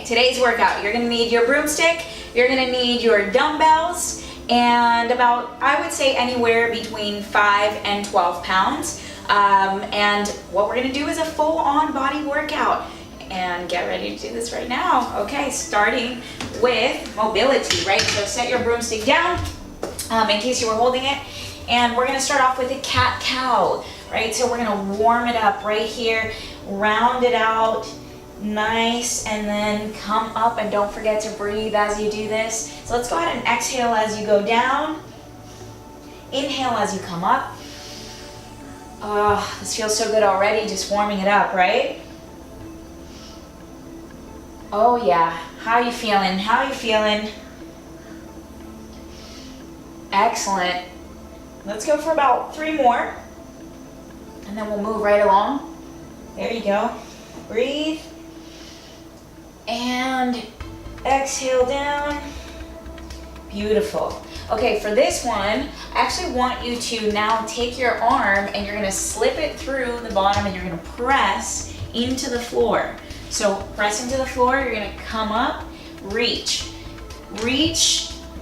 today's workout, you're gonna need your broomstick, you're gonna need your dumbbells, and about, I would say, anywhere between 5 and 12 pounds. And what we're gonna do is a full-on body workout. And get ready to do this right now. Okay, starting with mobility, right? So set your broomstick down in case you were holding it. And we're gonna start off with a cat-cow, right? So we're gonna warm it up right here, round it out, nice, and then come up, and don't forget to breathe as you do this. So let's go ahead and exhale as you go down. Inhale as you come up. Oh, this feels so good already, just warming it up, right? Oh yeah, how are you feeling? How are you feeling? Excellent. Let's go for about 3 more, and then we'll move right along. There you go. Breathe. And exhale down. Beautiful. Okay, for this one, I actually want you to now take your arm and you're gonna slip it through the bottom and you're gonna press into the floor. So press into the floor, you're gonna come up, reach,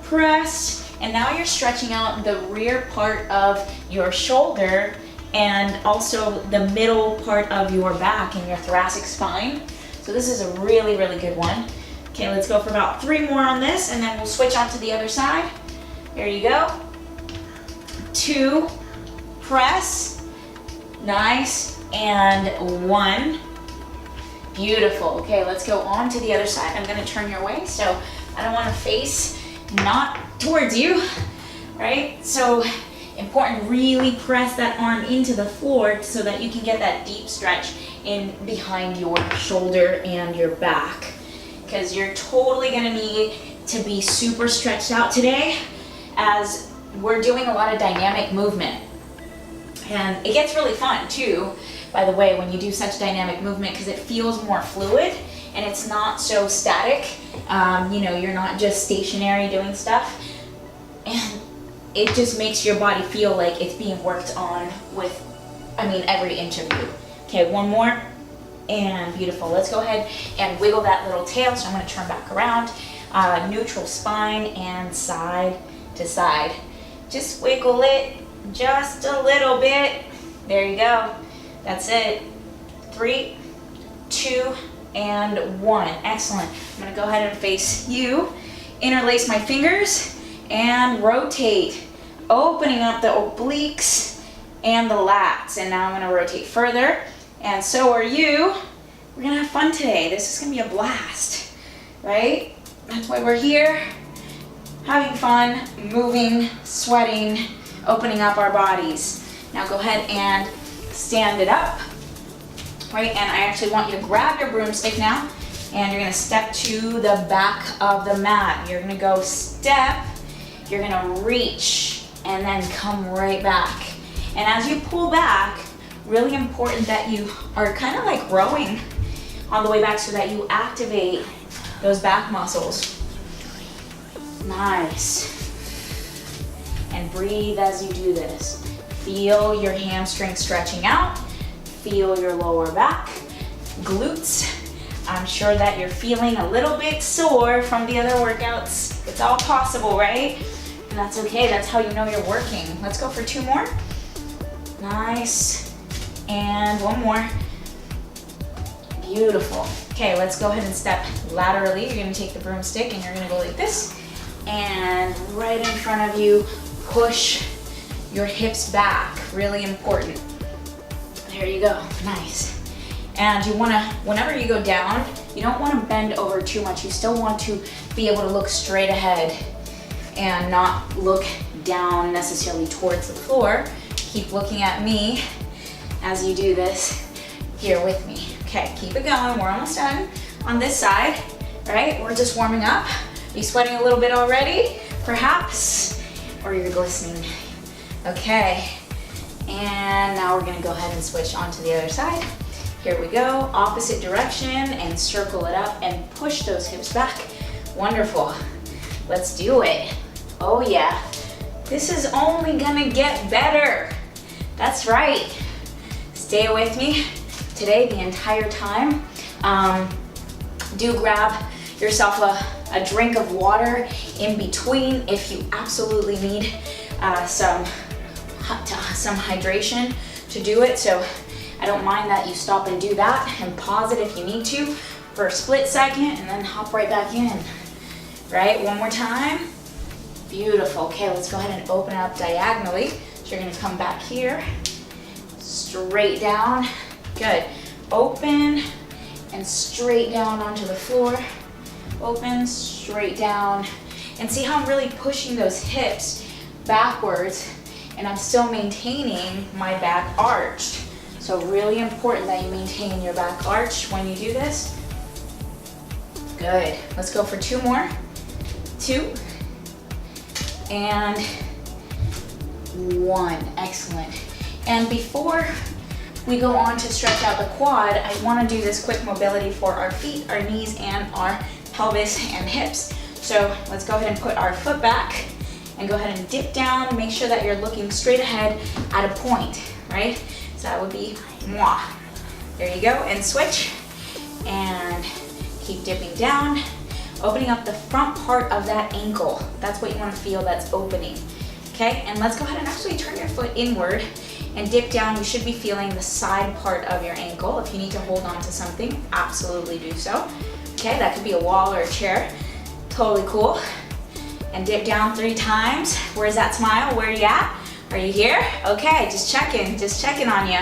press, and now you're stretching out the rear part of your shoulder and also the middle part of your back and your thoracic spine. So this is a really, really good one. Okay, let's go for about 3 more on this, and then we'll switch on to the other side. There you go. 2, press, nice, and 1. Beautiful. Okay, let's go on to the other side. I'm gonna turn your way, so I don't wanna face not towards you, right? So important, really press that arm into the floor so that you can get that deep stretch in behind your shoulder and your back, because you're totally gonna need to be super stretched out today as we're doing a lot of dynamic movement. And it gets really fun too, by the way, when you do such dynamic movement, because it feels more fluid and it's not so static. You know, you're not just stationary doing stuff, and it just makes your body feel like it's being worked on with, every inch of you. Okay, 1 more, and beautiful. Let's go ahead and wiggle that little tail. So I'm gonna turn back around, neutral spine and side to side. Just wiggle it just a little bit. There you go. That's it. 3, 2, and 1. Excellent. I'm gonna go ahead and face you. Interlace my fingers and rotate, opening up the obliques and the lats. And now I'm gonna rotate further, and so are you. We're gonna have fun today. This is gonna be a blast, right? That's why we're here, having fun, moving, sweating, opening up our bodies. Now go ahead and stand it up, right? And I actually want you to grab your broomstick now, and you're gonna step to the back of the mat. You're gonna go step, you're gonna reach, and then come right back. And as you pull back, really important that you are kind of like rowing on the way back so that you activate those back muscles. Nice. And breathe as you do this. Feel your hamstrings stretching out. Feel your lower back, glutes. I'm sure that you're feeling a little bit sore from the other workouts. It's all possible, right? And that's okay, that's how you know you're working. Let's go for 2 more. Nice. And 1 more. Beautiful. Okay, let's go ahead and step laterally. You're gonna take the broomstick and you're gonna go like this. And right in front of you, push your hips back, really important. There you go, nice. And you wanna, whenever you go down, you don't wanna bend over too much. You still want to be able to look straight ahead and not look down necessarily towards the floor. Keep looking at me as you do this here with me. Okay, keep it going, we're almost done on this side, right? We're just warming up. Are you sweating a little bit already, perhaps? Or you're glistening. Okay, and now we're gonna go ahead and switch onto the other side. Here we go, opposite direction, and circle it up and push those hips back. Wonderful, let's do it. Oh yeah, this is only gonna get better. That's right, stay with me today the entire time. Do grab yourself a drink of water in between if you absolutely need some hydration to do it. So I don't mind that you stop and do that and pause it if you need to for a split second and then hop right back in. Right, one more time. Beautiful. Okay, let's go ahead and open it up diagonally. So you're gonna come back here, straight down. Good. Open and straight down onto the floor. Open, straight down. And see how I'm really pushing those hips backwards and I'm still maintaining my back arched. So really important that you maintain your back arch when you do this. Good. Let's go for 2 more. 2 and 1. Excellent. And before we go on to stretch out the quad, I want to do this quick mobility for our feet, our knees, and our pelvis and hips. So let's go ahead and put our foot back and go ahead and dip down. Make sure that you're looking straight ahead at a point, right? So that would be moi. There you go, and switch. And keep dipping down. Opening up the front part of that ankle. That's what you want to feel that's opening. Okay, and let's go ahead and actually turn your foot inward and dip down. You should be feeling the side part of your ankle. If you need to hold on to something, absolutely do so. Okay, that could be a wall or a chair. Totally cool. And dip down 3 times. Where's that smile? Where are you at? Are you here? Okay, just checking on you.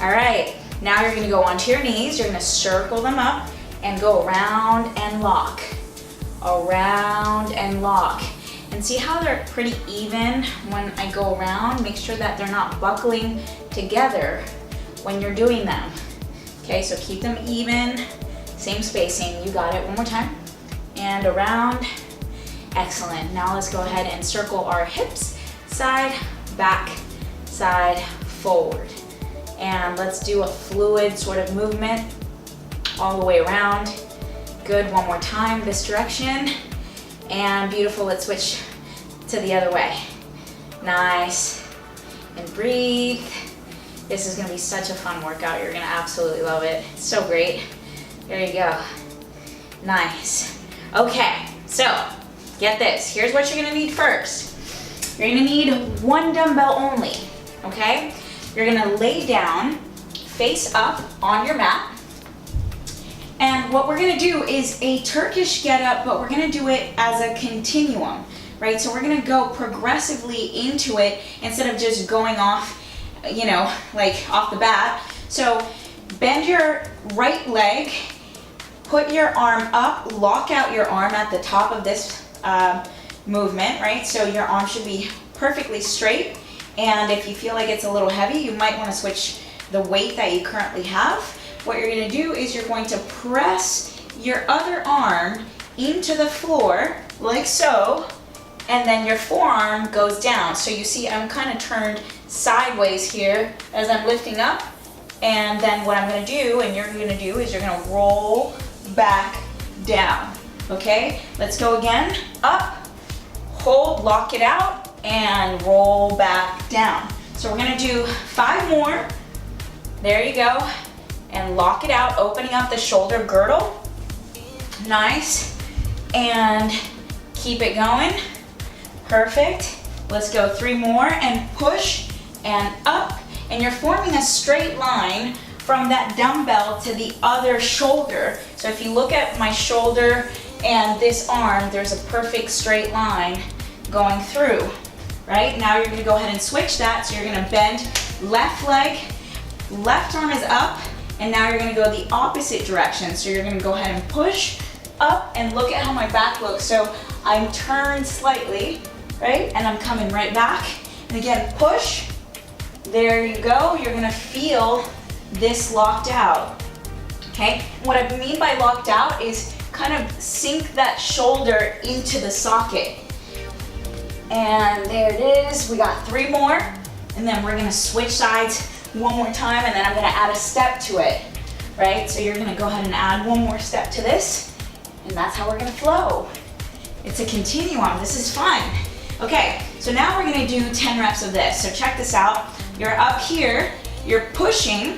All right, now you're gonna go onto your knees. You're gonna circle them up and go around and lock. Around and lock. And see how they're pretty even when I go around? Make sure that they're not buckling together when you're doing them. Okay, so keep them even, same spacing. You got it. One more time. And around. Excellent. Now let's go ahead and circle our hips, side, back, side, forward. And let's do a fluid sort of movement all the way around. Good, one more time, this direction. And beautiful, let's switch to the other way. Nice, and breathe. This is gonna be such a fun workout. You're gonna absolutely love it. It's so great. There you go. Nice. Okay, so get this. Here's what you're gonna need first. You're gonna need 1 dumbbell only, okay? You're gonna lay down, face up on your mat. And what we're gonna do is a Turkish get-up, but we're gonna do it as a continuum, right? So we're gonna go progressively into it instead of just going off, you know, like off the bat. So bend your right leg, put your arm up, lock out your arm at the top of this movement, right? So your arm should be perfectly straight. And if you feel like it's a little heavy, you might wanna switch the weight that you currently have. What you're gonna do is you're going to press your other arm into the floor, like so, and then your forearm goes down. So you see I'm kind of turned sideways here as I'm lifting up, and then what I'm gonna do, and you're gonna do, is you're gonna roll back down, okay? Let's go again, up, hold, lock it out, and roll back down. So we're gonna do 5 more. There you go. And lock it out, opening up the shoulder girdle. Nice. And keep it going. Perfect. Let's go 3 more and push and up. And you're forming a straight line from that dumbbell to the other shoulder. So if you look at my shoulder and this arm, there's a perfect straight line going through, right? Now you're gonna go ahead and switch that. So you're gonna bend left leg, left arm is up, and now you're gonna go the opposite direction. So you're gonna go ahead and push up, and look at how my back looks. So I'm turned slightly, right? And I'm coming right back. And again, push. There you go. You're gonna feel this locked out, okay? What I mean by locked out is kind of sink that shoulder into the socket. And there it is. We got 3 more, and then we're gonna switch sides one more time, and then I'm gonna add a step to it, right? So you're gonna go ahead and add 1 more step to this, and that's how we're gonna flow. It's a continuum. This is fun. Okay, so now we're gonna do 10 reps of this. So check this out. You're up here, you're pushing,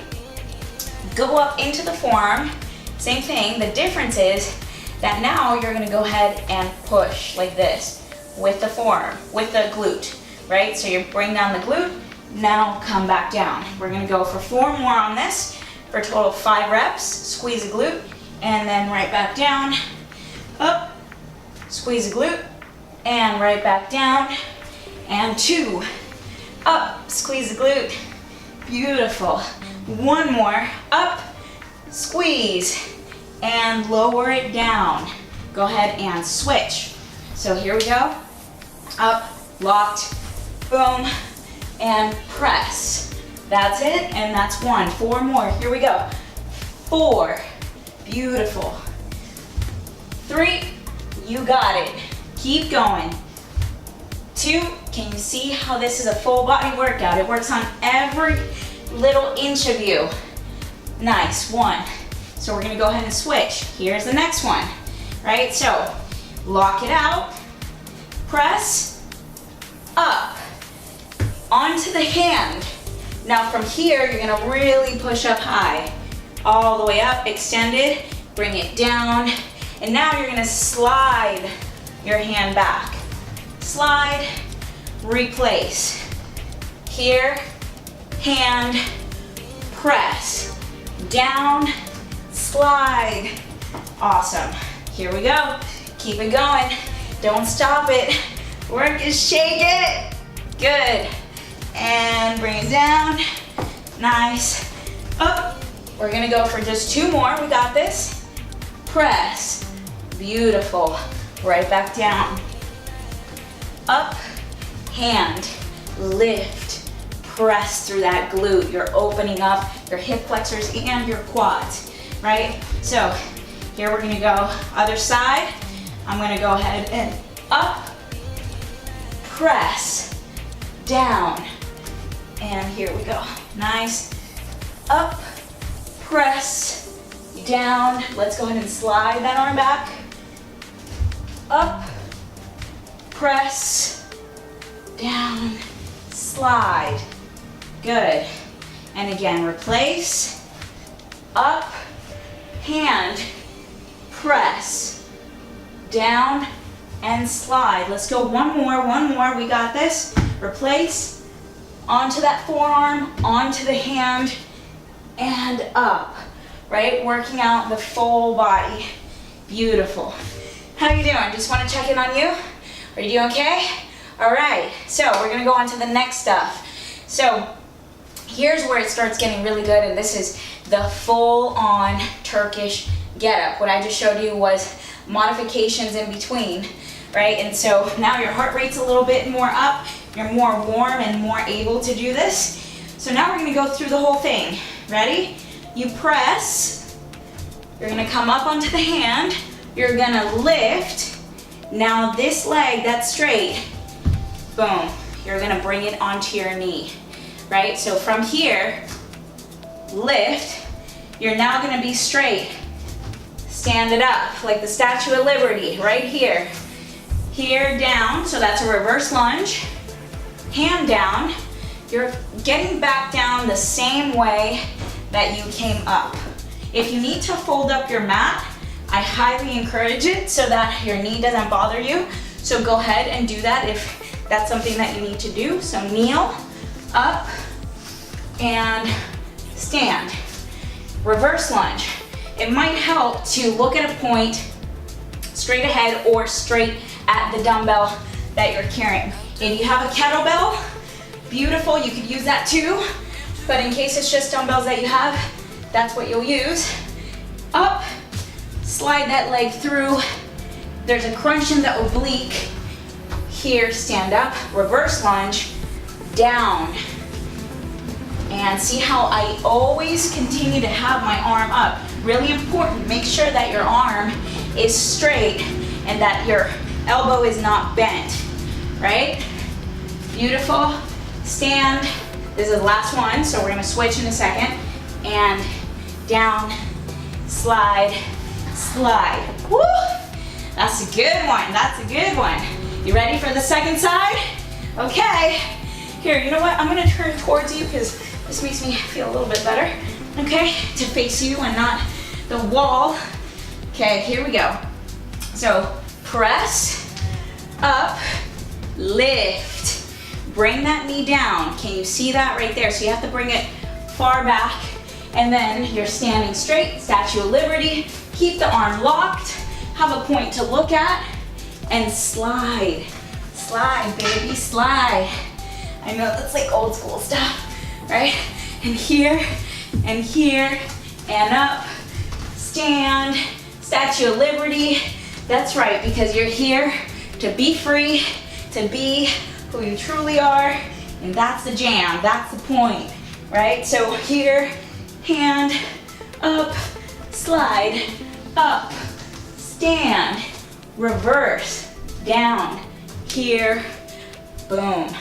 go up into the forearm, Same thing. The difference is that now you're gonna go ahead and push like this with the forearm, with the glute, right? So you bring down the glute, now come back down. We're gonna go for 4 more on this for a total of 5 reps. Squeeze the glute, and then right back down, up, squeeze the glute, and right back down, and 2, up, squeeze the glute, beautiful. 1 more, up, squeeze, and lower it down. Go ahead and switch. So here we go, up, locked, boom, and press. That's it, and that's 1. 4 more, here we go. 4, beautiful. 3, you got it. Keep going. 2, can you see how this is a full body workout? It works on every little inch of you. Nice, 1. So we're gonna go ahead and switch. Here's the next one, right? So lock it out, press, up, onto the hand. Now from here, you're gonna really push up high, all the way up, extended, bring it down, and now you're gonna slide your hand back. Slide, replace. Here, hand, press, down, slide. Awesome. Here we go. Keep it going. Don't stop it. Work is shake it. Good. And bring it down. Nice. Up. We're gonna go for just 2 more. We got this. Press. Beautiful. Right back down. Up. Hand. Lift. Press through that glute. You're opening up your hip flexors and your quads, right? So here we're gonna go other side. I'm gonna go ahead and up, press, down, and here we go. Nice. Up, press, down. Let's go ahead and slide that arm back. Up, press, down, slide. Good. And again, replace, up, hand, press, down, and slide. Let's go 1 more, we got this. Replace, onto that forearm, onto the hand, and up, right? Working out the full body. Beautiful. How you doing? Just want to check in on you. Are you doing okay? All right, so we're gonna go on to the next stuff. So here's where it starts getting really good, and this is the full-on Turkish getup. What I just showed you was modifications in between, right? And so now your heart rate's a little bit more up, you're more warm and more able to do this. So now we're gonna go through the whole thing. Ready? You press, you're gonna come up onto the hand, you're gonna lift. Now this leg that's straight, boom, you're gonna bring it onto your knee, right? So from here, lift, you're now gonna be straight. Stand it up like the Statue of Liberty, right here. Here, down, so that's a reverse lunge. Hand down, you're getting back down the same way that you came up. If you need to fold up your mat, I highly encourage it so that your knee doesn't bother you. So go ahead and do that if that's something that you need to do. So kneel, up, and stand. Reverse lunge. It might help to look at a point straight ahead or straight at the dumbbell that you're carrying. If you have a kettlebell, beautiful, you could use that too. But in case it's just dumbbells that you have, that's what you'll use. Up, slide that leg through. There's a crunch in the oblique. Here, stand up, reverse lunge, down. And see how I always continue to have my arm up. Really important, make sure that your arm is straight and that your elbow is not bent, right? Beautiful, stand. This is the last one, so we're gonna switch in a second. And down, slide, slide. Woo! That's a good one, that's a good one. You ready for the second side? Okay. Here, you know what? I'm gonna turn towards you because this makes me feel a little bit better, okay? To face you and not the wall. Okay, here we go. So press, up, lift. Bring that knee down. Can you see that right there? So you have to bring it far back, and then you're standing straight, Statue of Liberty. Keep the arm locked, have a point to look at, and slide. Slide, baby, slide. I know that's like old school stuff, right? And here, and up, stand, Statue of Liberty. That's right, because you're here to be free, to be who you truly are, and that's the jam, that's the point, right? So here, hand, up, slide, up, stand, reverse, down, here, boom,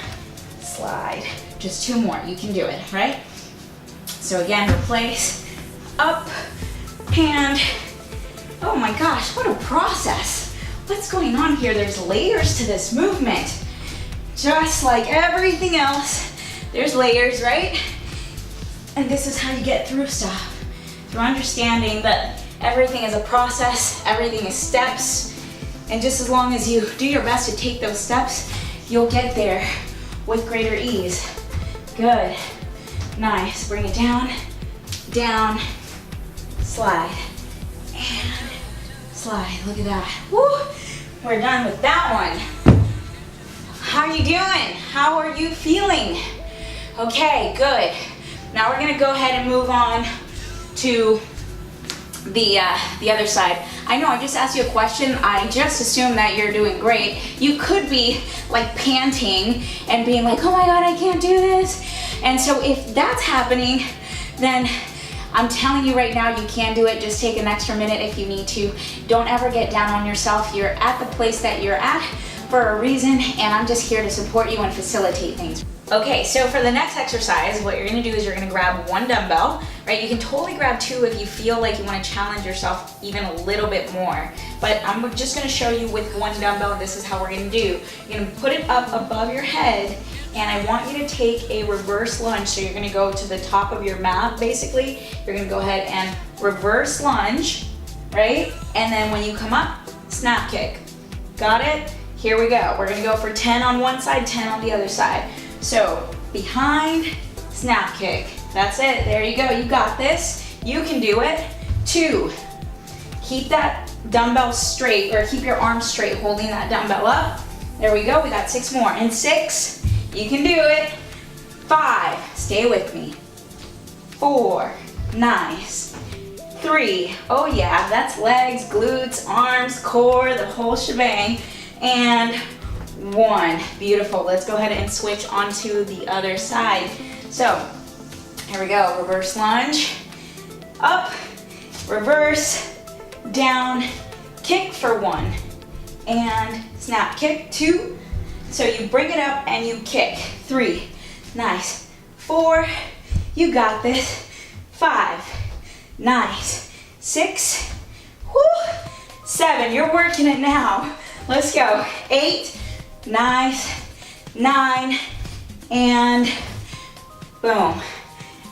slide. Just 2 more, you can do it, right? So again, replace, up, hand. Oh my gosh, what a process. What's going on here? There's layers to this movement. Just like everything else, there's layers, right? And this is how you get through stuff. Through understanding that everything is a process, everything is steps, and just as long as you do your best to take those steps, you'll get there with greater ease. Good, nice, bring it down, down, slide, and slide, look at that. Woo, we're done with that one. How are you doing? How are you feeling? Okay, good. Now we're gonna go ahead and move on to the other side. I know I just asked you a question. I just assumed that you're doing great. You could be like panting and being like, oh my God, I can't do this. And so if that's happening, then I'm telling you right now, you can do it. Just take an extra minute if you need to. Don't ever get down on yourself. You're at the place that you're at for a reason, and I'm just here to support you and facilitate things. Okay, so for the next exercise, what you're gonna do is you're gonna grab 1 dumbbell, right? You can totally grab 2 if you feel like you wanna challenge yourself even a little bit more. But I'm just gonna show you with 1 dumbbell, and this is how we're gonna do. You're gonna put it up above your head, and I want you to take a reverse lunge. So you're gonna go to the top of your mat, basically. You're gonna go ahead and reverse lunge, right? And then when you come up, snap kick. Got it? Here we go. We're gonna go for 10 on one side, 10 on the other side. So behind, snap kick. That's it, there you go, you got this. You can do it. 2, keep that dumbbell straight, or keep your arms straight, holding that dumbbell up. There we go, we got 6 more. And 6, you can do it. 5, stay with me. 4, nice. 3, oh yeah, that's legs, glutes, arms, core, the whole shebang. And 1, beautiful. Let's go ahead and switch onto the other side. So, here we go, reverse lunge, up, reverse, down, kick for 1, and snap kick, 2. So you bring it up and you kick, 3, nice. 4, you got this. 5, nice. 6, whoo, 7, you're working it now. Let's go. 8, nice. 9, and boom.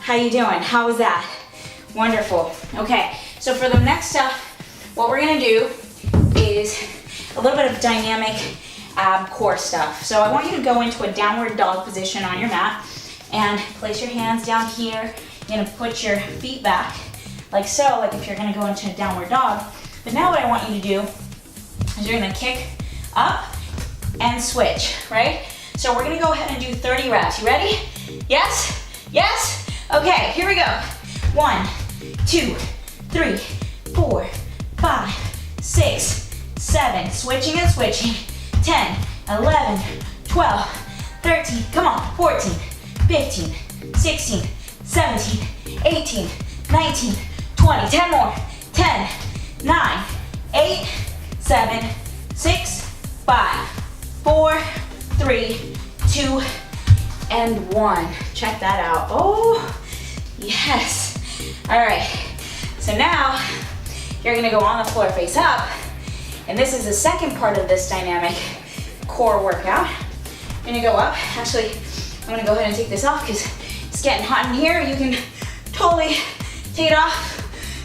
How you doing? How was that? Wonderful. Okay, so for the next stuff, what we're gonna do is a little bit of dynamic ab core stuff. So I want you to go into a downward dog position on your mat and place your hands down here. You're gonna put your feet back like so, like if you're gonna go into a downward dog. But now what I want you to do is you're gonna kick up and switch, right? So we're gonna go ahead and do 30 reps. You ready? Yes? Yes? Okay, here we go. 1, 2, 3, 4, 5, 6, 7. Switching and switching. 10, 11, 12, 13, come on, 14, 15, 16, 17, 18, 19, 20. 10 more. 10, 9, 8, 7, 6, 5, 4, 3, 2, and 1. Check that out. Oh, yes. All right. So now you're gonna go on the floor face up, and this is the second part of this dynamic core workout. You're gonna go up. Actually, I'm gonna go ahead and take this off because it's getting hot in here. You can totally take it off.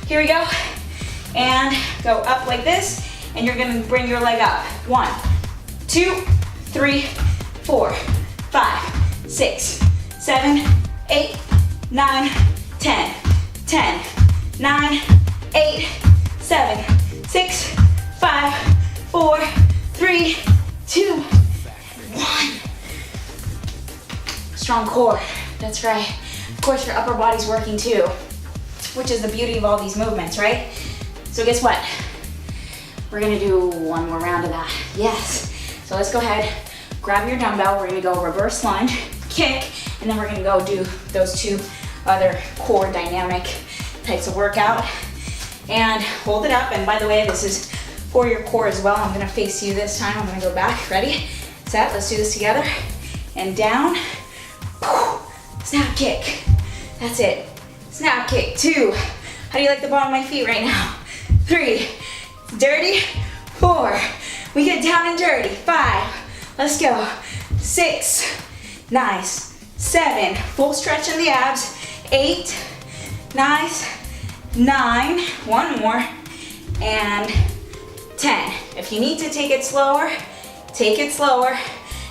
Here we go. and go up like this, and you're gonna bring your leg up. 1, 2, 3, 4, 5, 6, 7, 8, 9, 10, 10, 9, 8, 7, 6, 5, 4, 3, 2, 1. Strong core, that's right. Of course, your upper body's working too, which is the beauty of all these movements, right? So guess what? We're gonna do one more round of that. Yes. So let's go ahead, grab your dumbbell. We're gonna go reverse lunge, kick, and then we're gonna go do those 2 other core dynamic types of workout. And hold it up. And by the way, this is for your core as well. I'm gonna face you this time. I'm gonna go back. Ready, set, let's do this together. And down, snap kick. That's it. Snap kick. 2. How do you like the bottom of my feet right now? 3. Dirty. 4. We get down and dirty. 5. Let's go. 6. Nice. 7. Full stretch in the abs. 8. Nice. 9. One more. And 10. If you need to take it slower, take it slower.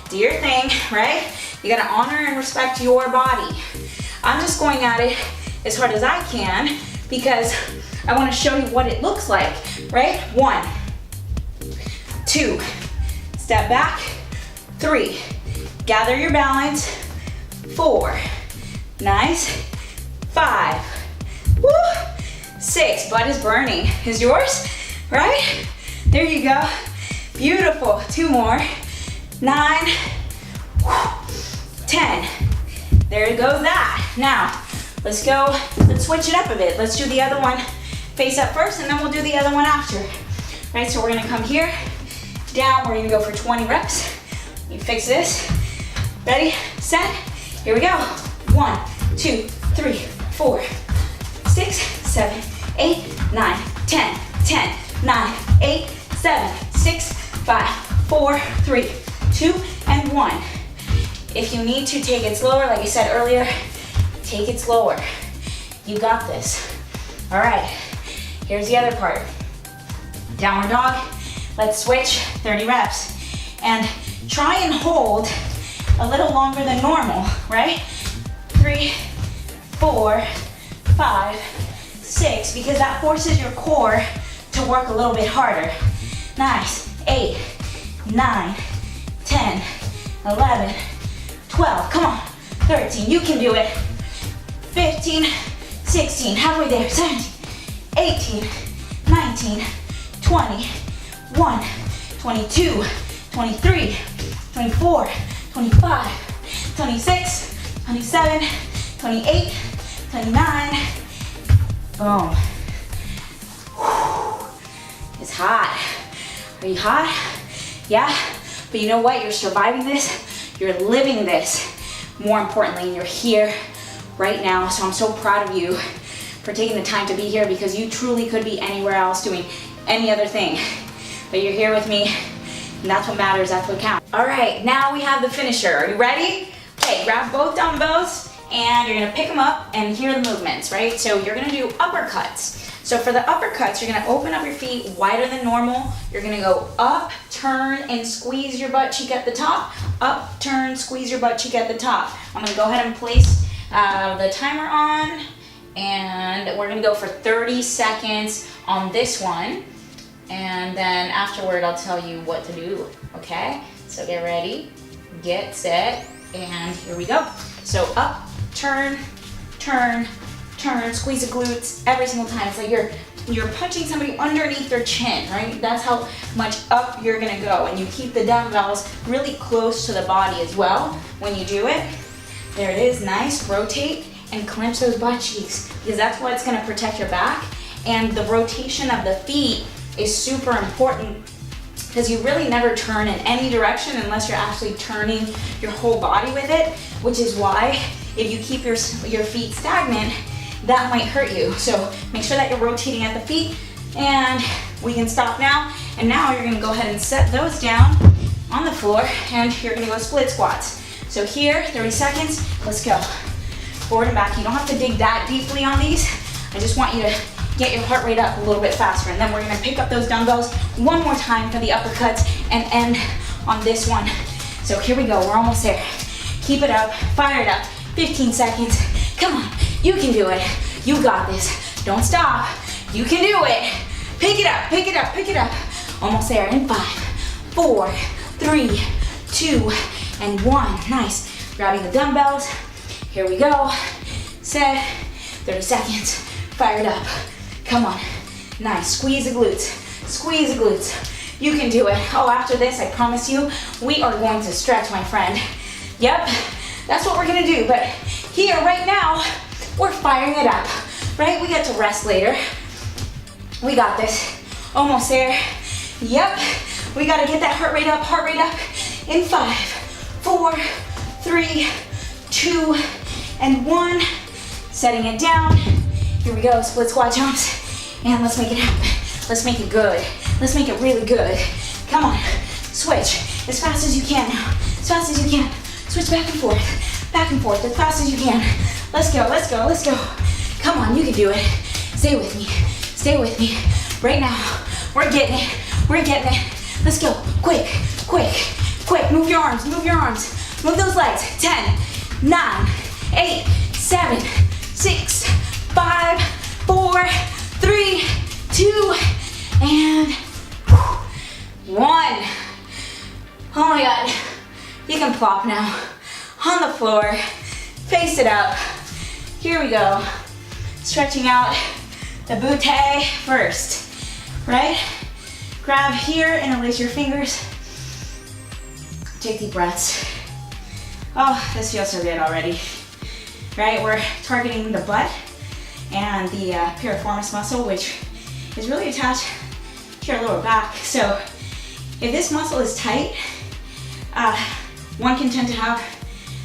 Do your thing, right? You gotta honor and respect your body. I'm just going at it as hard as I can because I wanna show you what it looks like, right? 1, 2, step back. 3, gather your balance. 4, nice. 5, woo. 6, butt is burning. Is yours, right? There you go. Beautiful. 2 more. 9, 10. There goes that. Now, let's go, let's switch it up a bit. Let's do the other one face up first, and then we'll do the other one after. Right, so we're gonna come here, down, we're gonna go for 20 reps. You fix this. Ready, set, here we go. 1, 2, 3, 4, 6, 7, 8, 9, 10, 10, 9, 8, 7, 6, 5, 4, 3, 2, and 1. If you need to take it slower, like I said earlier, take it slower. You got this. All right, here's the other part. Downward dog, let's switch, 30 reps. And try and hold a little longer than normal, right? 3, 4, 5, 6, because that forces your core to work a little bit harder. Nice, 8, 9, 10, 11, 12, come on, 13, you can do it. 15, 16, halfway there, 17, 18, 19, 20, 1, 22, 23, 24, 25, 26, 27, 28, 29, boom. It's hot. Are you hot? Yeah? But you know what? You're surviving this. You're living this. More importantly, and you're here right now. So I'm so proud of you for taking the time to be here because you truly could be anywhere else doing any other thing. But you're here with me, and that's what matters, that's what counts. All right, now we have the finisher. Are you ready? Okay, grab both dumbbells and you're gonna pick them up and hear the movements, right? So you're gonna do uppercuts. So for the uppercuts, you're gonna open up your feet wider than normal. You're gonna go up, turn, and squeeze your butt cheek at the top. Up, turn, squeeze your butt cheek at the top. I'm gonna go ahead and place the timer on, and we're gonna go for 30 seconds on this one. And then afterward, I'll tell you what to do, okay? So get ready, get set, and here we go. So up, turn, turn, turn, squeeze the glutes every single time. It's like you're punching somebody underneath their chin, right? That's how much up you're gonna go. And you keep the dumbbells really close to the body as well when you do it. There it is, nice, rotate and clench those butt cheeks because that's what's gonna protect your back. And the rotation of the feet is super important because you really never turn in any direction unless you're actually turning your whole body with it, which is why if you keep your feet stagnant, that might hurt you. So make sure that you're rotating at the feet, and we can stop now. And now you're gonna go ahead and set those down on the floor, and you're gonna go split squats. So here, 30 seconds, let's go. Forward and back. You don't have to dig that deeply on these. I just want you to get your heart rate up a little bit faster. And then we're gonna pick up those dumbbells one more time for the uppercuts and end on this one. So here we go, we're almost there. Keep it up, fire it up, 15 seconds. Come on, you can do it. You got this. Don't stop. You can do it. Pick it up, pick it up, pick it up. Almost there in 5, 4, 3, 2, and 1. Nice. Grabbing the dumbbells. Here we go. Set. 30 seconds. Fire it up. Come on. Nice. Squeeze the glutes. Squeeze the glutes. You can do it. Oh, after this, I promise you, we are going to stretch, my friend. Yep. That's what we're gonna do. But here, right now, we're firing it up. Right? We get to rest later. We got this. Almost there. Yep. We gotta get that heart rate up in 5, 4, 3, 2, and 1. Setting it down. Here we go, split squat jumps. And let's make it happen. Let's make it good. Let's make it really good. Come on, switch as fast as you can now. As fast as you can. Switch back and forth as fast as you can. Let's go, let's go, let's go. Come on, you can do it. Stay with me, stay with me. Right now, we're getting it, we're getting it. Let's go, quick, quick, quick. Move your arms, move your arms. Move those legs. 10, 9, 8, 7, 6, 5, 4, 3, 2, and 1. Oh my God. You can plop now on the floor. Face it up. Here we go. Stretching out the butte first, right? Grab here, interlace your fingers. Take deep breaths. Oh, this feels so good already, right? We're targeting the butt and the piriformis muscle, which is really attached to your lower back. So if this muscle is tight, one can tend to have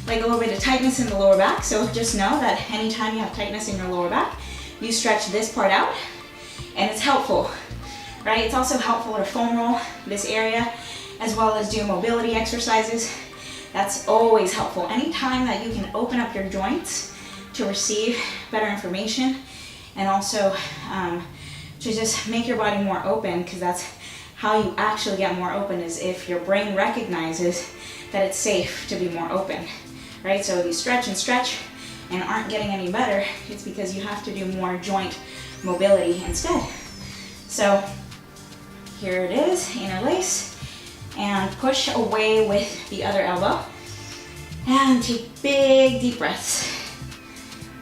like a little bit of tightness in the lower back. So just know that anytime you have tightness in your lower back, you stretch this part out and it's helpful, right? It's also helpful to foam roll this area as well as do mobility exercises. That's always helpful. Anytime that you can open up your joints to receive better information and also to just make your body more open, because that's how you actually get more open, is if your brain recognizes that it's safe to be more open, right? So if you stretch and aren't getting any better, it's because you have to do more joint mobility instead. So here it is, interlace, and push away with the other elbow. And take big deep breaths.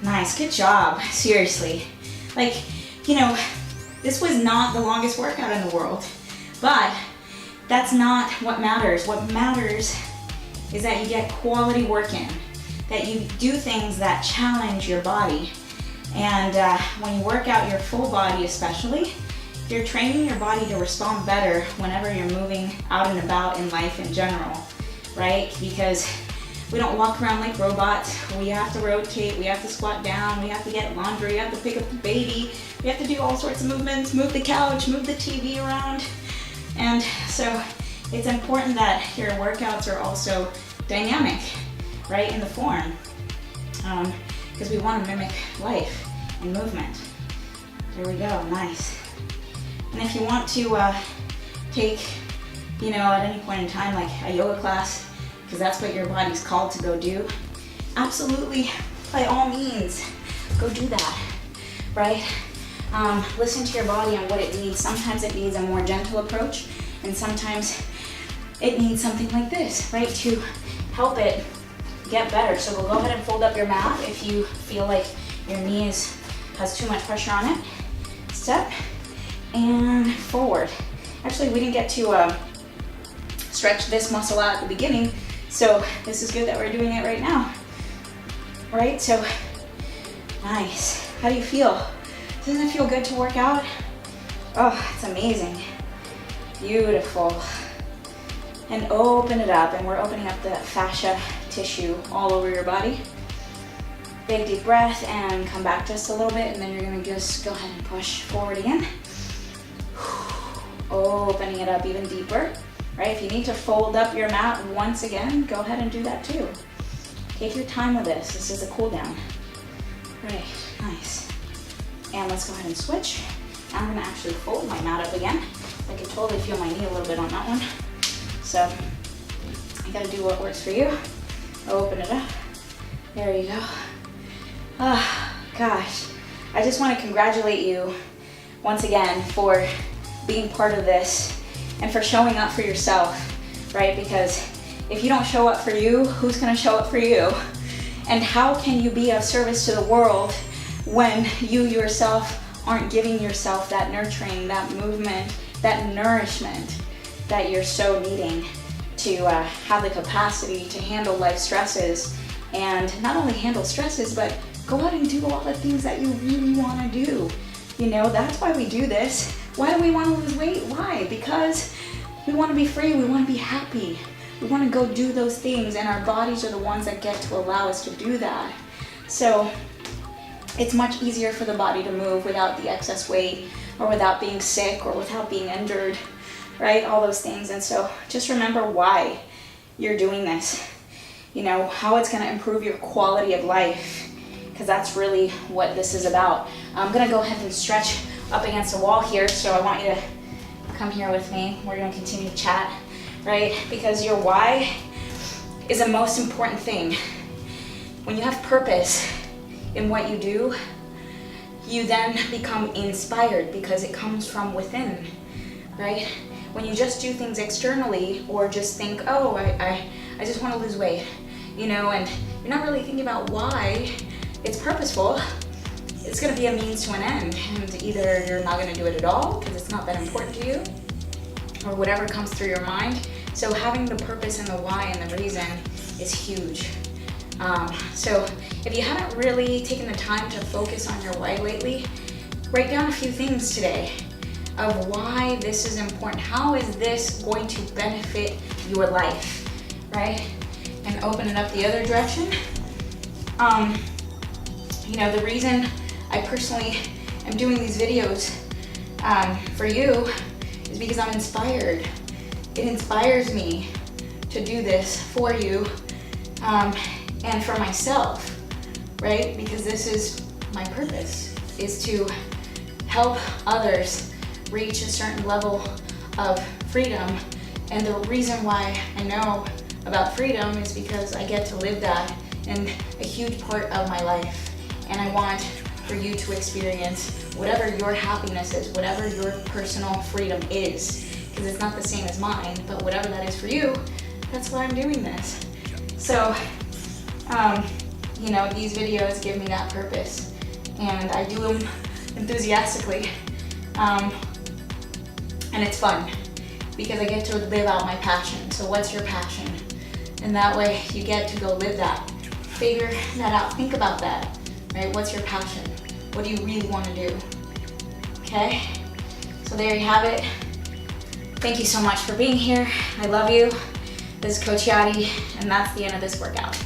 Nice, good job, seriously. Like, you know, this was not the longest workout in the world, but that's not what matters. What matters is that you get quality work in, that you do things that challenge your body. And when you work out your full body especially, you're training your body to respond better whenever you're moving out and about in life in general, right? Because we don't walk around like robots. We have to rotate, we have to squat down, we have to get laundry, we have to pick up the baby, we have to do all sorts of movements, move the couch, move the TV around. And so it's important that your workouts are also dynamic, right, in the form, because we want to mimic life and movement. There we go, nice. And if you want to take, you know, at any point in time, like a yoga class, because that's what your body's called to go do, absolutely, by all means, go do that, right? Listen to your body on what it needs. Sometimes it needs a more gentle approach, and sometimes it needs something like this, right, to help it get better. So we'll go ahead and fold up your mat if you feel like your knee has too much pressure on it. Step and forward. Actually, we didn't get to stretch this muscle out at the beginning, so this is good that we're doing it right now. Right, so nice. How do you feel? Doesn't it feel good to work out? Oh, it's amazing. Beautiful. And open it up, and we're opening up the fascia tissue all over your body. Big deep breath and come back just a little bit, and then you're gonna just go ahead and push forward again. Opening it up even deeper, right? If you need to fold up your mat once again, go ahead and do that too. Take your time with this. This is a cool down. Right, nice. And let's go ahead and switch. I'm gonna actually fold my mat up again. I can totally feel my knee a little bit on that one. So you gotta do what works for you. Open it up. There you go. Ah, gosh. I just want to congratulate you once again for being part of this and for showing up for yourself, right? Because if you don't show up for you, who's going to show up for you? And how can you be of service to the world when you yourself aren't giving yourself that nurturing, that movement, that nourishment that you're so needing to have the capacity to handle life stresses, and not only handle stresses, but go out and do all the things that you really want to do. You know, that's why we do this. Why do we want to lose weight? Why? Because we want to be free, we want to be happy. We want to go do those things, and our bodies are the ones that get to allow us to do that. So it's much easier for the body to move without the excess weight, or without being sick, or without being injured, right? All those things. And so just remember why you're doing this. You know, how it's going to improve your quality of life, because that's really what this is about. I'm going to go ahead and stretch up against the wall here, so I want you to come here with me. We're going to continue to chat, right? Because your why is the most important thing. When you have purpose in what you do, you then become inspired because it comes from within, right? When you just do things externally, or just think, oh, I just want to lose weight, you know, and you're not really thinking about why it's purposeful, it's going to be a means to an end. And either you're not going to do it at all because it's not that important to you, or whatever comes through your mind. So having the purpose and the why and the reason is huge. So if you haven't really taken the time to focus on your why lately, write down a few things today of why this is important. How is this going to benefit your life, right? And open it up the other direction. You know, the reason I personally am doing these videos for you is because I'm inspired. It inspires me to do this for you and for myself, right? Because this is my purpose, is to help others reach a certain level of freedom. And the reason why I know about freedom is because I get to live that in a huge part of my life. And I want for you to experience whatever your happiness is, whatever your personal freedom is, because it's not the same as mine, but whatever that is for you, that's why I'm doing this. So, you know, these videos give me that purpose, and I do them enthusiastically. And it's fun because I get to live out my passion. So what's your passion? And that way you get to go live that. Figure that out. Think about that, right? What's your passion? What do you really want to do? Okay? So there you have it. Thank you so much for being here. I love you. This is Coach Yadi, and that's the end of this workout.